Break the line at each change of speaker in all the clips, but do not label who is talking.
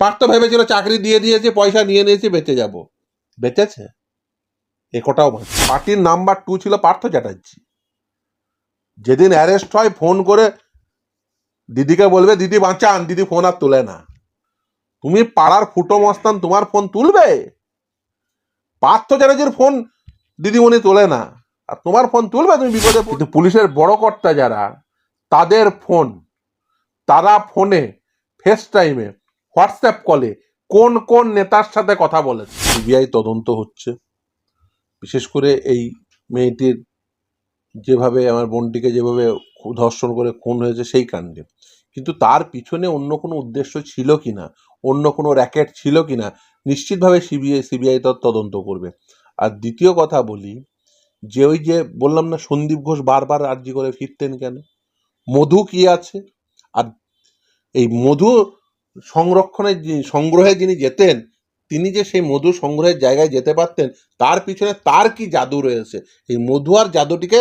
পার্থ ভেবেছিল চাকরি দিয়ে দিয়েছে, পয়সা নিয়ে নিয়েছে, বেঁচে যাব। বেঁচেছে? একটাও পার্টির নাম্বার 2 ছিল পার্থ চ্যাটার্জি। যেদিন অ্যারেস্ট হয় ফোন করে দিদিকে বলবে দিদি বাঁচান, দিদি ফোন আর তোলে না। তুমি পাড়ার ফুটো মস্তান, তোমার ফোন তুলবে? পার্থ চ্যাটার্জির ফোন দিদিমণি তোলে না, আর তোমার ফোন তুলবে তুমি বিপদে? কিন্তু পুলিশের বড় কর্তা যারা, তাদের ফোন, তারা ফোনে ফেস টাইমে হোয়াটসঅ্যাপ কলে কোন কোন নেতার সাথে কথা বলেছে। সিবিআই তদন্ত হচ্ছে, বিশেষ করে এই মেয়েটির যেভাবে, আমার বোনটিকে যেভাবে ধর্ষণ করে খুন হয়েছে সেই কাণ্ডে। কিন্তু তার পিছনে অন্য কোনো উদ্দেশ্য ছিল কিনা, অন্য কোনো র্যাকেট ছিল কিনা, নিশ্চিতভাবে সিবিআই তদন্ত করবে। আর দ্বিতীয় কথা বলি, যে ওই যে বললাম না সন্দীপ ঘোষ বারবার আর্জি করে ফিরতেন কেন? মধু কি আছে? আর এই মধু সংগ্রহে যিনি যেতেন, তিনি যে সেই মধু সংগ্রহের জায়গায় যেতে পারতেন, তার পিছনে তার কি জাদু রয়েছে, এই মধু আর জাদুটিকে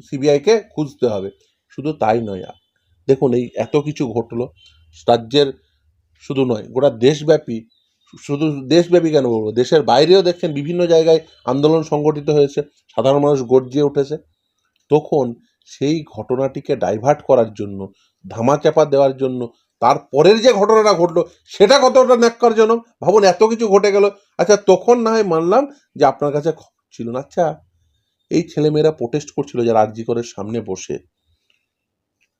সিবিআইকে খুঁজতে হবে। শুধু তাই নয়, দেখুন এই এত কিছু ঘটলো রাজ্যের, শুধু নয় গোটা দেশব্যাপী, শুধু দেশব্যাপী কেন বলবো, দেশের বাইরেও দেখছেন বিভিন্ন জায়গায় আন্দোলন সংগঠিত হয়েছে, সাধারণ মানুষ গর্জিয়ে উঠেছে। তখন সেই ঘটনাটিকে ডাইভার্ট করার জন্য, ধামাচাপা দেওয়ার জন্য তারপরের যে ঘটনাটা ঘটলো সেটা কতটা ন্যাক্কারজনক ভাবুন। এত কিছু ঘটে গেল, আচ্ছা তখন না হয় মানলাম যে আপনার কাছে খবর ছিল না। আচ্ছা এই ছেলেমেয়েরা প্রোটেস্ট করছিল যারা আরজি করের সামনে বসে,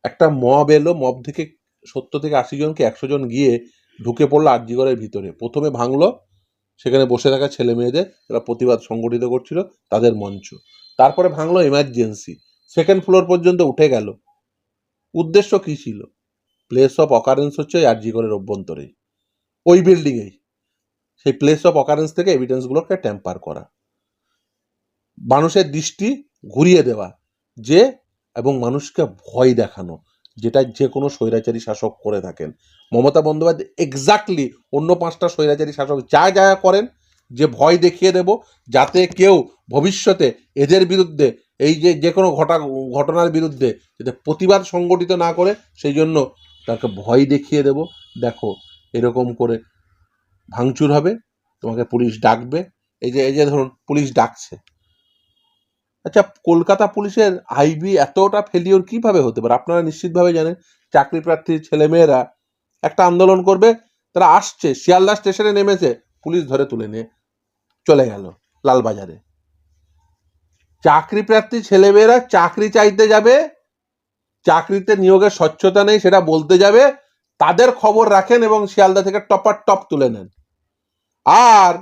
একটা মব এলো, মব থেকে 70 থেকে 80 জন কি 100 জন গিয়ে ঢুকে পড়লো আরজি করের ভিতরে। প্রথমে ভাঙলো সেখানে বসে থাকা ছেলে মেয়েদের, যারা প্রতিবাদ সংগঠিত করছিল তাদের মঞ্চ। তারপরে ভাঙলো এমার্জেন্সি, সেকেন্ড ফ্লোর পর্যন্ত উঠে গেল। উদ্দেশ্য কি ছিল? প্লেস অফ অকারেন্স হচ্ছে ওই আরজি করের অভ্যন্তরেই, ওই বিল্ডিংয়েই। সেই প্লেস অফ অকারেন্স থেকে এভিডেন্সগুলোকে ট্যাম্পার করা, মানুষের দৃষ্টি ঘুরিয়ে দেওয়া যে, এবং মানুষকে ভয় দেখানো, যেটা যে কোনো স্বৈরাচারী শাসক করে থাকেন। মমতা বন্দ্যোপাধ্যায় এক্স্যাক্টলি অন্য 5টা স্বৈরাচারী শাসক যা যা করেন, যে ভয় দেখিয়ে দেব যাতে কেউ ভবিষ্যতে এদের বিরুদ্ধে, এই যে কোনো ঘটনার বিরুদ্ধে যাতে প্রতিবাদ সংগঠিত না করে, সেই জন্য তাকে ভয় দেখিয়ে দেব। দেখো এরকম করে ভাঙচুর হবে, তোমাকে পুলিশ ডাকবে। এই যে ধরুন পুলিশ ডাকছে, আচ্ছা কলকাতা পুলিশের আইবি এতটা ফেলিওর কিভাবে হতে পারে? আপনারা নিশ্চিতভাবে জানেন। চাকরি প্রার্থীর ছেলেমেয়েরা একটা আন্দোলন করবে, তারা আসছে, শিয়ালদা স্টেশনে নেমেছে, পুলিশ ধরে তুলে নিয়ে চলে গেল লালবাজারে। চাকরি প্রার্থী ছেলেমেয়েরা চাকরি চাইতে যাবে, চাকরিতে নিয়োগের স্বচ্ছতা নেই সেটা বলতে যাবে, তাদের খবর রাখেন এবং শিয়ালদা থেকে টপার টপ তুলে নেন। আর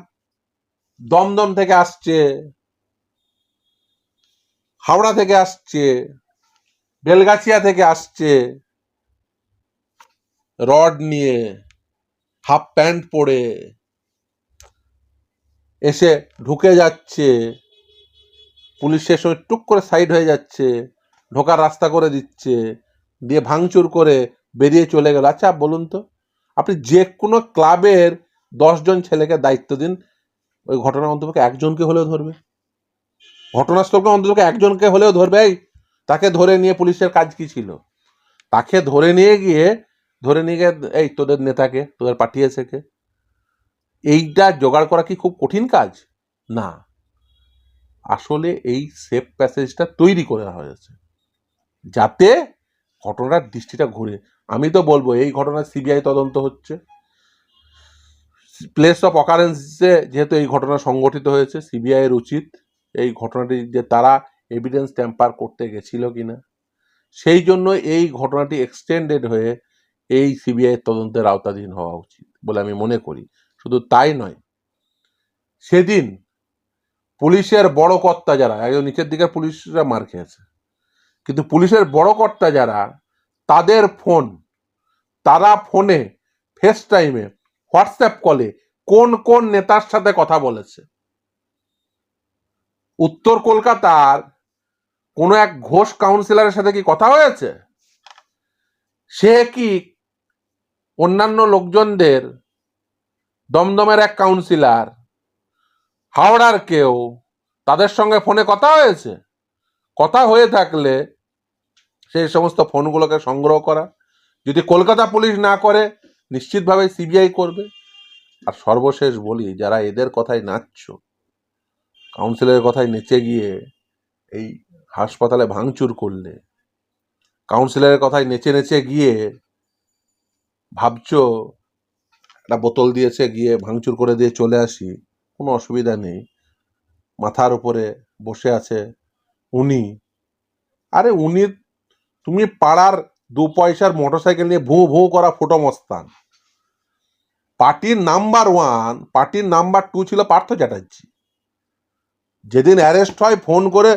দমদম থেকে আসছে, হাওড়া থেকে আসছে, বেলগাছিয়া থেকে আসছে, রড নিয়ে, হাফ প্যান্ট পরে এসে ঢুকে যাচ্ছে, পুলিশের সঙ্গে টুক করে সাইড হয়ে যাচ্ছে, ঢোকার রাস্তা করে দিচ্ছে, দিয়ে ভাঙচুর করে বেরিয়ে চলে গেল। আচ্ছা বলুন তো, আপনি যে কোনো ক্লাবের 10 জন ছেলেকে দায়িত্ব দিন, ওই ঘটনা অন্তত একজনকে হলেও ধরবে, ঘটনাস্থলকে অন্তত একজনকে হলেও ধরবে। তাকে ধরে নিয়ে পুলিশের কাজ কি ছিল? তাকে ধরে নিয়ে গিয়ে এই তোদের নেতাকে, তোদের পাঠিয়েছে কে? এইটা জোগাড় করা কি খুব কঠিন কাজ? না, আসলে এই সেফ প্যাসেজটা তৈরি করে হয়েছে যাতে ঘটনার দৃষ্টিটা ঘুরে। আমি তো বলবো এই ঘটনার সিবিআই তদন্ত হচ্ছে, প্লেস অফ অকারেন্সে যেহেতু এই ঘটনা সংগঠিত হয়েছে, সিবিআই এর উচিত এই ঘটনাটি, যে তারা এভিডেন্স ট্যাম্পার করতে গেছিল কিনা, সেই জন্য এই ঘটনাটি এক্সটেন্ডেড হয়ে এই সিবিআই তদন্তের আওতাধীন হওয়া উচিত বলে আমি মনে করি। শুধু তাই নয়, সেদিন পুলিশের বড় কর্তা যারা, একদম নিচের দিকের পুলিশরা মার খেয়েছে, কিন্তু পুলিশের বড় কর্তা যারা, তাদের ফোন, তারা ফোনে ফেস টাইমে হোয়াটসঅ্যাপ কলে কোন কোন নেতার সাথে কথা বলেছে। উত্তর কলকাতার কোনো এক ঘোষ কাউন্সিলরের সাথে কি কথা হয়েছে? সে কি অন্যান্য লোকজনদের, দমদমের এক কাউন্সিলর, হাওড়ার কেউ, তাদের সঙ্গে ফোনে কথা হয়েছে? কথা হয়ে থাকলে সেই সমস্ত ফোনগুলোকে সংগ্রহ করা, যদি কলকাতা পুলিশ না করে নিশ্চিতভাবে সিবিআই করবে। আর সর্বশেষ বলি, যারা এদের কথায় নাচছ, কাউন্সিলরের কথায় নেচে গিয়ে এই হাসপাতালে ভাঙচুর করলে, কাউন্সিলরের কথায় নেচে নেচে গিয়ে ভাবছো একটা বোতল দিয়েছে গিয়ে ভাঙচুর করে দিয়ে চলে আসি, কোনো অসুবিধা নেই। মাথার উপরে বসে আছে উনি। আরে উনি, তুমি পাড়ার 2 পয়সার মোটরসাইকেল নিয়ে ভুঁ ভুঁ করা ফুটো মস্তান। পার্টির নাম্বার 1, পার্টির নাম্বার 2 ছিল পার্থ চ্যাটার্জি। যেদিন অ্যারেস্ট হয় ফোন করে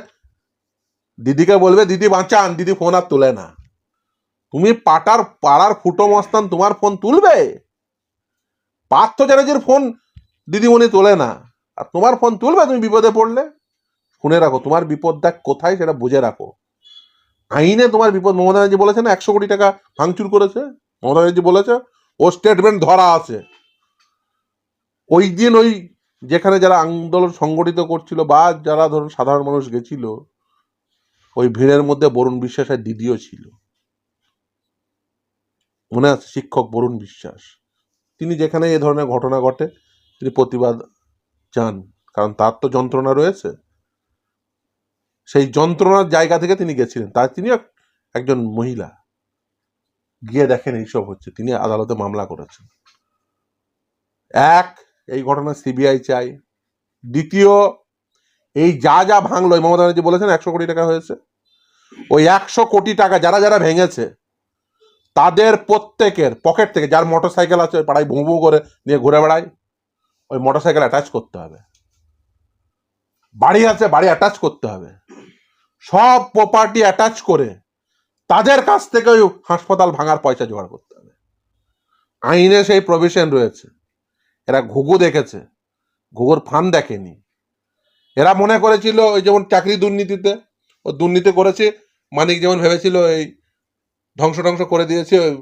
দিদিকে বলবে দিদি বাঁচান, দিদি ফোন আর তোলে না। তুমি পাড়ার ফুটো মস্তান, তোমার ফোন তুলবে? পার্থ চ্যাটার্জির ফোন দিদিমণি তোলে না, আর তোমার ফোন তুলবে তুমি বিপদে পড়লে? শুনে রাখো, তোমার বিপদ দেখ কোথায়, সেটা বুঝে রাখো। আইনে তোমার বিপদ। মমতা ব্যানার্জি বলেছে না 100 কোটি টাকা ভাঙচুর করেছে, মমতা ব্যানার্জি বলেছে, ও স্টেটমেন্ট ধরা আছে। ওই দিন ওই যেখানে যারা আন্দোলন সংগঠিত করছিল বা যারা ধরুন সাধারণ মানুষ গেছিল, ওই ভিড়ের মধ্যে বরুণ বিশ্বাসের দিদিও ছিল, মনে আছে? শিক্ষক বরুণ বিশ্বাস। তিনি যেখানে এ ধরনের ঘটনা ঘটে তিনি প্রতিবাদ চান, কারণ তার তো যন্ত্রণা রয়েছে। সেই যন্ত্রণার জায়গা থেকে তিনি গেছিলেন। তাই তিনি একজন মহিলা, গিয়ে দেখেন এইসব হচ্ছে, তিনি আদালতে মামলা করেছেন। এই ঘটনা সিবিআই চাই। দ্বিতীয়, এই যা যা ভাঙলো, মমতা ব্যানার্জি বলেছেন 100 কোটি টাকা হয়েছে, ওই 100 কোটি টাকা যারা যারা ভেঙেছে তাদের প্রত্যেকের পকেট থেকে, যার মোটরসাইকেল আছে পাড়ায় ভুঁ ভুঁ করে নিয়ে ঘুরে বেড়ায়, ওই মোটরসাইকেল অ্যাটাচ করতে হবে। বাড়ি আছে, বাড়ি অ্যাটাচ করতে হবে। সব প্রপার্টি অ্যাটাচ করে তাদের কাছ থেকে ওই হাসপাতাল ভাঙার পয়সা জোগাড় করতে হবে। আইনে সেই প্রভিশন রয়েছে। এরা ঘুঘু দেখেছে, ঘুঘুর ফান দেখেনি। এরা মনে করেছিল ওই যেমন চাকরি দুর্নীতিতে ও দুর্নীতি করেছে, মানিক যেমন ভেবেছিল এই ধ্বংস করে দিয়েছে, ওই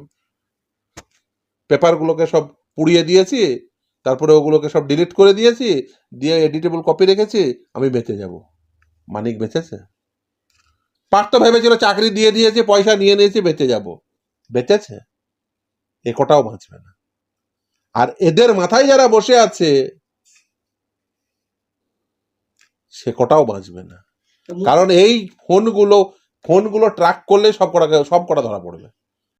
পেপারগুলোকে সব পুড়িয়ে দিয়েছি, তারপরে ওগুলোকে সব ডিলিট করে দিয়েছি, দিয়ে এডিটেবল কপি রেখেছি, আমি বেঁচে যাব। মানিক বেঁচেছে? পার্থ ভেবেছিল চাকরি দিয়ে দিয়েছে, পয়সা নিয়ে নিয়েছি, বেঁচে যাব। বেঁচেছে? এ কটাও বাঁচবে না। আর এদের মাথায় যারা বসে আছে সে কটাও বাঁচবে না, কারণ এই ফোনগুলো ট্র্যাক করলে সব কটা ধরা পড়বে।